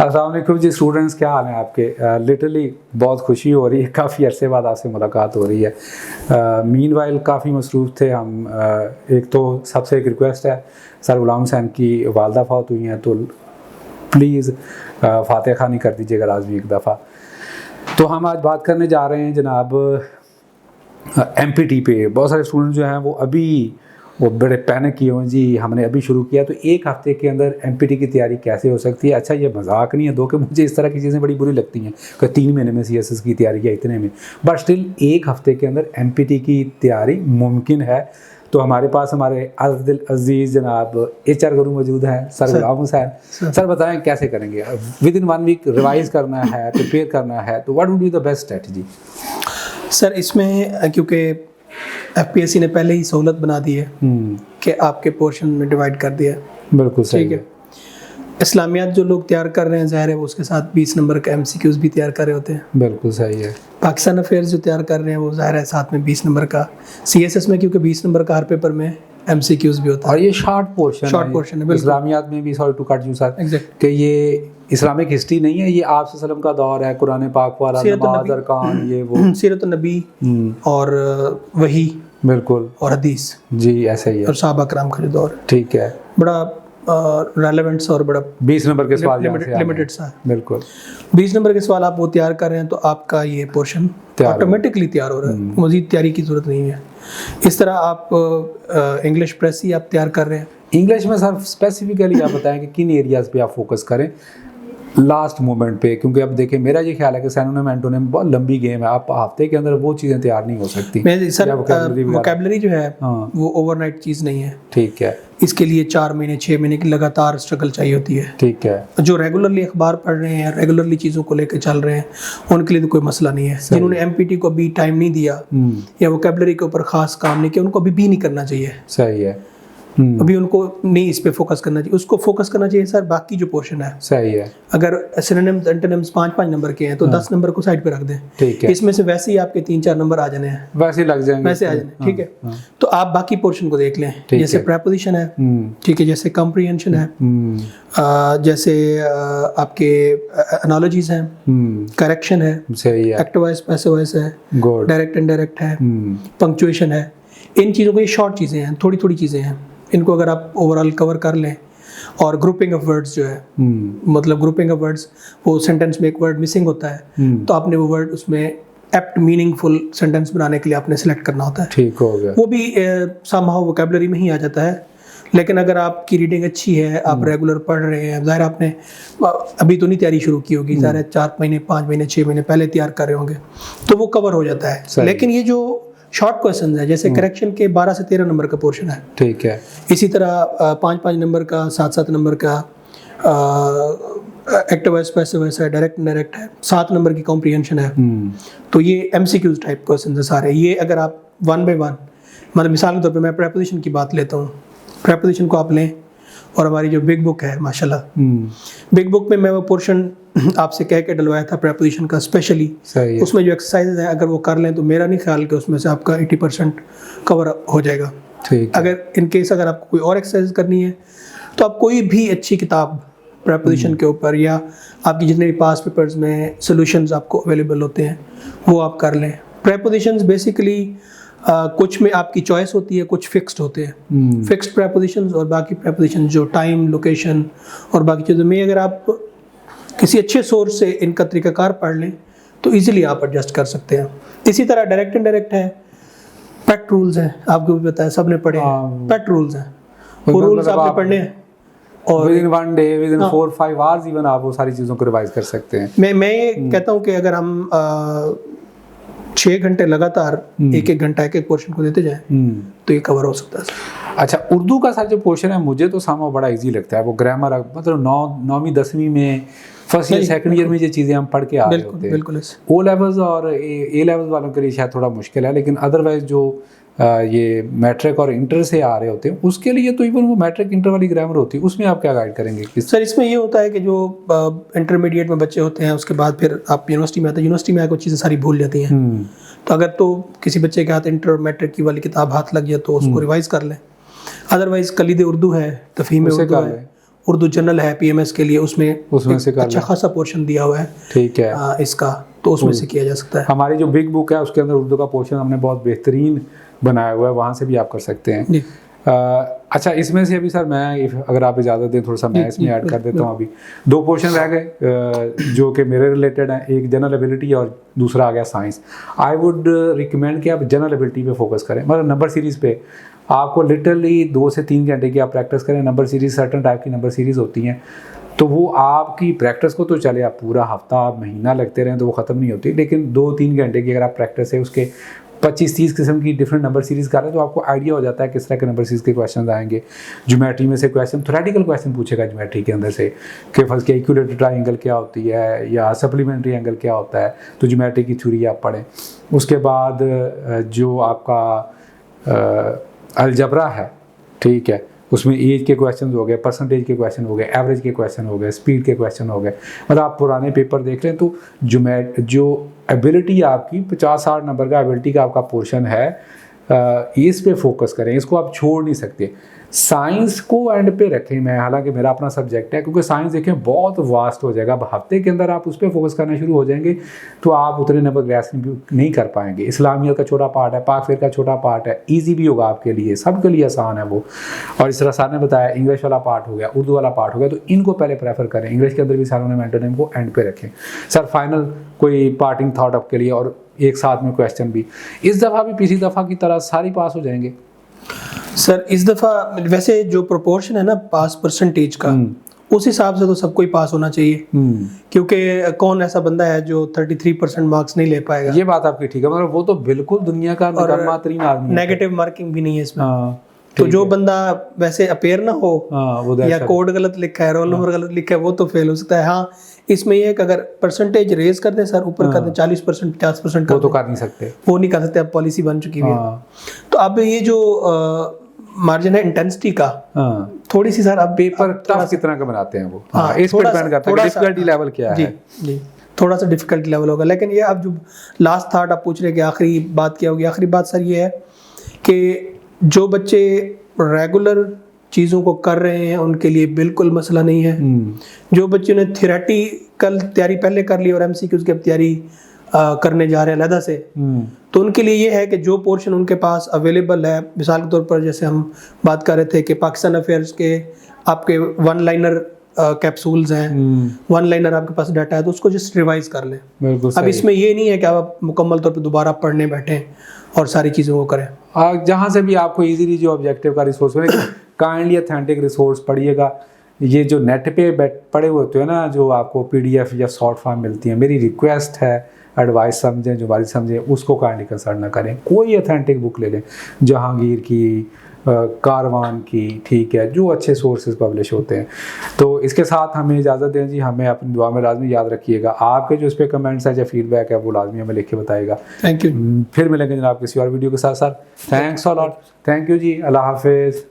अस्सलाम वालेकुम जी स्टूडेंट्स, क्या हाल है आपके? लिटरली बहुत खुशी हो रही है, काफ़ी अरसे बाद आपसे मुलाकात हो रही है। मीनवाइल काफ़ी मसरूफ़ थे हम। एक तो सबसे एक रिक्वेस्ट है, सर गुलाम हुसैन की वालदा फौत हुई हैं, तो प्लीज़ फातिहा खानी कर दीजिएगा लाजमी एक दफ़ा। तो हम आज बात करने जा रहे हैं जनाब MPT पे। बहुत सारे स्टूडेंट जो हैं वो बड़े पैनिक किए हुए जी, हमने अभी शुरू किया तो एक हफ़्ते के अंदर MPT की तैयारी कैसे हो सकती है। अच्छा, ये मजाक नहीं है दो, कि मुझे इस तरह की चीज़ें बड़ी बुरी लगती हैं कि 3 महीने में CSS की तैयारी या इतने में, बट स्टिल एक हफ़्ते के अंदर MPT की तैयारी मुमकिन है। तो हमारे पास हमारे अज़दिल अज़ीज़ जनाब HR गुरु मौजूद हैं, सर गुलाम हुसैन। सर बताएं कैसे करेंगे? विद इन 1 वीक रिवाइज करना है, प्रिपेयर करना है, तो what would be the best strategy? Sir इसमें क्योंकि FPSC ने पहले ही सहूलत बना दी है कि आपके पोर्शन में डिवाइड कर दिया है। बिल्कुल सही ठीक है। इस्लामियात जो लोग तैयार कर रहे हैं, ज़ाहिर है वो उसके साथ 20 नंबर का MCQs भी तैयार कर रहे होते हैं। बिल्कुल सही है। पाकिस्तान अफेयर्स जो तैयार कर रहे हैं वो ज़ाहिर है साथ में 20 नंबर का। CSS में क्योंकि 20 नंबर का हर पेपर में MCQs भी होता है, और ये शॉर्ट पोर्शन है। इस्लामियात में भी, sorry to cut you sir, कि ये इस्लामिक हिस्ट्री नहीं है, ये आप सल्लम का दौर है, कुरान पाक वाला, नमाज अरकान, ये वो सीरत नबी और वही बिल्कुल और हदीस जी, ऐसा ही है, और सहाबा कराम का जो दौर है, ठीक है, बड़ा रेलेवेंट और बड़ा 20 नंबर के सवाल लिमिटेड सा। बिल्कुल 20 नंबर के सवाल आप वो तैयार कर रहे हैं तो आपका ये पोर्शन ऑटोमेटिकली तैयार हो रहा है, मजीद तैयारी की जरूरत नहीं है। इस तरह आप इंग्लिश प्रेस ही आप तैयार कर रहे हैं। इंग्लिश में सर स्पेसिफिकली आप बताएं कि किन एरियाज पे आप फोकस करें लास्ट मोमेंट पे, क्योंकि अब देखिए मेरा ये ख्याल है कि सिनोनिम एंटोनिम बहुत लंबी गेम है, आप हफ्ते के अंदर वो चीज़ें तैयार नहीं हो सकती। सर वोकैबुलरी जो है वो ओवरनाइट चीज़ नहीं है, ठीक है, इसके लिए 4 महीने 6 महीने की लगातार स्ट्रगल चाहिए होती है, ठीक है। जो रेगुलरली अखबार पढ़ रहे हैं, रेगुलरली चीज़ों को लेकर चल रहे हैं, उनके लिए तो कोई मसला नहीं है। जिन्होंने MPT को अभी टाइम नहीं दिया या वोकैबुलरी के ऊपर खास काम नहीं किया, उनको अभी भी नहीं करना चाहिए। सही है। अभी उनको नहीं इस पे फोकस करना चाहिए, उसको फोकस करना चाहिए सर बाकी जो पोर्शन है। सही है। अगर सिनोनिम्स एंटोनिम्स 5-5 नंबर के हैं तो 10 नंबर को साइड पे रख दें, ठीक है। इसमें से वैसे ही आपके 3-4 नंबर आ जाने हैं, वैसे लग जाएंगे, वैसे आ जाने, ठीक है। तो आप बाकी पोर्शन को देख लें, जैसे प्रेपोजिशन है, ठीक है, जैसे कॉम्प्रिहेंशन है, जैसे आपके एनालॉजीज हैं, करेक्शन है, एक्टिव वॉइस पैसिव वॉइस है, डायरेक्ट इनडायरेक्ट है, पंक्चुएशन है। इन चीज़ों को, ये शॉर्ट चीज़ें हैं, थोड़ी थोड़ी चीज़ें हैं, इनको अगर आप ओवरऑल कवर कर लें। और ग्रुपिंग ऑफ वर्ड्स जो है, मतलब ग्रुपिंग ऑफ वर्ड्स, वो सेंटेंस में एक वर्ड मिसिंग होता है तो आपने वो वर्ड उसमें एप्ट मीनिंगफुल सेंटेंस बनाने के लिए आपने सेलेक्ट करना होता है, ठीक हो गया। वो भी समहाउ वोकैबुलरी में ही आ जाता है। लेकिन अगर आपकी रीडिंग अच्छी है, आप रेगुलर पढ़ रहे हैं, ज़ाहिर आपने अभी तो नहीं तैयारी शुरू की होगी, ज़ाहिर 4 महीने 5 महीने 6 महीने पहले तैयार कर रहे होंगे, तो वो कवर हो जाता है। लेकिन ये जो शॉर्ट क्वेश्चन है, जैसे करेक्शन के 12 से 13 नंबर का पोर्शन है, ठीक है, इसी तरह 5-5 नंबर का, 7-7 नंबर का एक्टिव वॉइस पैसिव वॉइस है, डायरेक्ट इनडायरेक्ट है, 7 नंबर की कॉम्प्रिहेंशन है। तो ये MCQs टाइप क्वेश्चन है सारे। ये अगर आप 1 by 1, मतलब मिसाल के तौर पे मैं प्रेपोजिशन की बात लेता हूँ, प्रेपोजिशन को आप लें, और हमारी जो बिग बुक है माशाल्लाह, बिग बुक में मैं वो पोर्शन आपसे कह के डलवाया था प्रेपोजिशन का स्पेशली, उसमें जो एक्सरसाइज है अगर वो कर लें तो मेरा नहीं ख्याल कि उसमें से आपका 80% कवर हो जाएगा। अगर इन केस अगर आपको कोई और एक्सरसाइज करनी है तो आप कोई भी अच्छी किताब प्रेपोजिशन के ऊपर, या आपकी जितने भी पास पेपर्स में सोल्यूशंस आपको अवेलेबल होते हैं वो आप कर लें। प्रेपोजिशंस बेसिकली कुछ में आपकी चॉइस होती है, कुछ फिक्स्ड होते हैं, फिक्स्ड प्रेपोजिशंस, और बाकी प्रेपोजिशन जो टाइम, लोकेशन और बाकी चीज़ों में अगर आप किसी अच्छे सोर्स से इनका तरीकाकार पढ़ लें तो इजीली आप एडजस्ट कर सकते हैं। इसी तरह डायरेक्ट इनडायरेक्ट है, पेट रूल्स हैं, आपको भी पता है, सबने पढ़े हैं, पेट रूल्स हैं, वो रूल्स आपने पढ़ने हैं, और with in 1 day, with in 4-5 hours even आप वो सारी चीज़ों को रिवाइज कर सकते हैं। मैं ये कहता हूँ कि अगर हम 6 घंटे लगातार एक घंटा एक पोर्शन को देते जाएं तो ये कवर हो सकता है। अच्छा, उर्दू का सर जो पोर्शन है मुझे तो सामा बड़ा इजी लगता है, वो ग्रामर, मतलब 9वीं 10वीं में फर्स्ट ईयर सेकंड ईयर में ये चीज़ें हम पढ़ के आ रहे होते हैं। बिल्कुल। O लेवल्स और A लेवल्स वालों के लिए शायद थोड़ा मुश्किल है, लेकिन अदरवाइज जो ये मैट्रिक और इंटर से आ रहे होते हैं उसके लिए तो इवन वो मैट्रिक इंटर वाली ग्रामर होती है, उसमें आप क्या गाइड करेंगे? सर इसमें ये होता है कि जो इंटरमीडिएट में बच्चे होते हैं उसके बाद फिर आप यूनिवर्सिटी में आते हैं, यूनिवर्सिटी में आकर चीज़ें सारी भूल जाती हैं। तो अगर तो किसी बच्चे के हाथ इंटर मैट्रिक की वाली किताब हाथ लग जाए तो उसको रिवाइज कर लें, अदरवाइज कलीद उर्दू है, तफहीम उर्दू है, उर्दू जनरल है PMS के लिए, उसमें से कर अच्छा लें। खासा पोर्शन दिया हुआ है ठीक है। इसका, तो उसमें से किया जा सकता है। हमारी जो बिग बुक है उसके अंदर उर्दू का पोर्शन हमने बहुत बेहतरीन बनाया हुआ है, वहाँ से भी आप कर सकते हैं। जी अच्छा, इसमें से अभी सर मैं अगर आप इजाज़त दें थोड़ा सा मैं इसमें ऐड कर देता हूँ। अभी 2 पोर्शन रह गए जो कि मेरे रिलेटेड हैं, एक जनरल एबिलिटी और दूसरा आ गया साइंस। आई वुड रिकमेंड कि आप जनरल एबिलिटी पे फोकस करें, मतलब नंबर सीरीज़ पे आपको लिटरली 2 से 3 घंटे की आप प्रैक्टिस करें। नंबर सीरीज़ सर्टन टाइप की नंबर सीरीज़ होती हैं, तो वो आपकी प्रैक्टिस को तो चले आप पूरा हफ्ता महीना लगते रहें तो वो ख़त्म नहीं होती, लेकिन 2-3 घंटे की अगर आप प्रैक्टिस है उसके 25-30 किस्म की डिफरेंट नंबर सीरीज़ कर रहे हैं तो आपको आइडिया हो जाता है किस तरह के नंबर सीरीज़ के क्वेश्चन आएंगे। ज्योमेट्री में से क्वेश्चन, थ्योरेटिकल क्वेश्चन पूछेगा ज्योमेट्री के अंदर से कि फर्स्ट के इक्विलेटरल ट्रायंगल क्या होती है या सप्लीमेंट्री एंगल क्या होता है, तो ज्योमेट्री की थ्योरी आप पढ़ें। उसके बाद जो आपका अलजबरा है, ठीक है, उसमें एज के क्वेश्चन हो गए, परसेंटेज के क्वेश्चन हो गए, एवरेज के क्वेश्चन हो गए, स्पीड के क्वेश्चन हो गए। मतलब आप पुराने पेपर देख लें तो जो एबिलिटी आपकी 50-60 नंबर का एबिलिटी का आपका पोर्शन है, इस पे फोकस करें, इसको आप छोड़ नहीं सकते। साइंस को एंड पे रखें, मैं हालांकि मेरा अपना सब्जेक्ट है, क्योंकि साइंस देखें बहुत वास्ट हो जाएगा। अब हफ्ते के अंदर आप उस पर फोकस करना शुरू हो जाएंगे तो आप उतने नंबर ग्रेस नहीं कर पाएंगे। इस्लामियत का छोटा पार्ट है, पाक फिर का छोटा पार्ट है, ईजी भी होगा आपके लिए, सबके लिए आसान है वो। और इस तरह सर ने बताया इंग्लिश वाला पार्ट हो गया, उर्दू वाला पार्ट हो गया, तो इनको पहले प्रेफर करें। इंग्लिश के अंदर भी सारों ने मेंटोनेम को एंड पे रखें। सर फाइनल कोई पार्टिंग थॉट आपके लिए, और एक साथ में क्वेश्चन भी, इस दफ़ा भी पिछली दफ़ा की तरह सारी पास हो जाएंगे? सर इस दफ़ा वैसे जो प्रोपोर्शन है ना पास परसेंटेज का, उस हिसाब से तो सबको ही पास होना चाहिए, क्योंकि कौन ऐसा बंदा है जो 33% मार्क्स नहीं ले पाएगा। ये बात आपकी ठीक है, मतलब वो तो बिल्कुल दुनिया का निकम्मा तरीन आदमी है। नेगेटिव मार्किंग भी नहीं है इसमें। हाँ, तो जो बंदा वैसे अपेयर ना हो वो या कोड गलत लिखा है, रोल नंबर गलत लिखा है, वो तो फेल हो सकता है। हाँ, इसमें ये है कि अगर परसेंटेज रेज कर दें सर, ऊपर कर दें 40%, 50% वो तो कर नहीं सकते, वो नहीं कर सकते, अब पॉलिसी बन चुकी है। तो अब ये जो मार्जिन है इंटेंसिटी का, थोड़ी सी सर अब पेपर टफ कितना का बनाते हैं वो, हाँ, इस पे डिपेंड करता है कि डिफिकल्टी लेवल क्या है। जी, थोड़ा सा डिफिकल्टी लेवल होगा। लेकिन ये अब जो लास्ट थॉट आप पूछ रहे हैं कि आखिरी बात क्या होगी, आखिरी बात सर ये है कि जो बच्चे रेगुलर चीज़ों को कर रहे हैं उनके लिए बिल्कुल मसला नहीं है। जो बच्चों ने थियोरेटिकल तैयारी पहले कर ली और MCQs की तैयारी करने जा रहे हैं अलहदा से, तो उनके लिए ये है कि जो पोर्शन उनके पास अवेलेबल है, मिसाल के तौर पर जैसे हम बात कर रहे थे कि पाकिस्तान अफेयर्स के आपके 1 लाइनर कैप्सूल्स हैं, 1 लाइनर आपके पास डाटा है, तो उसको जस्ट रिवाइज कर लें। अब इसमें ये नहीं है कि आप मुकम्मल तौर पे दोबारा पढ़ने बैठें और सारी चीज़ों को करें। जहाँ से भी आपको इजीली जो ऑब्जेक्टिव का रिसोर्स मिले, काइंडली ऑथेंटिक रिसोर्स पढ़िएगा। ये जो नेट पे पड़े होते हैं ना, जो आपको PDF या शॉर्ट फॉर्म मिलती है, मेरी रिक्वेस्ट है, एडवाइस समझें, जो बारी समझें, उसको काइंडली कंसल्ट ना करें। कोई ऑथेंटिक बुक ले लें, जहांगीर की, कारवान की, ठीक है, जो अच्छे सोर्सेज पब्लिश होते हैं। तो इसके साथ हमें इजाज़त दें जी, हमें अपनी दुआ में लाजमी याद रखिएगा। आपके जो इस पर कमेंट्स है या फीडबैक है वो लाजमी हमें लिख के बताइएगा। Thank you. फिर मिलेंगे जनाब किसी और वीडियो के साथ। Thanks a lot, thank you ji, अल्लाह हाफिज़।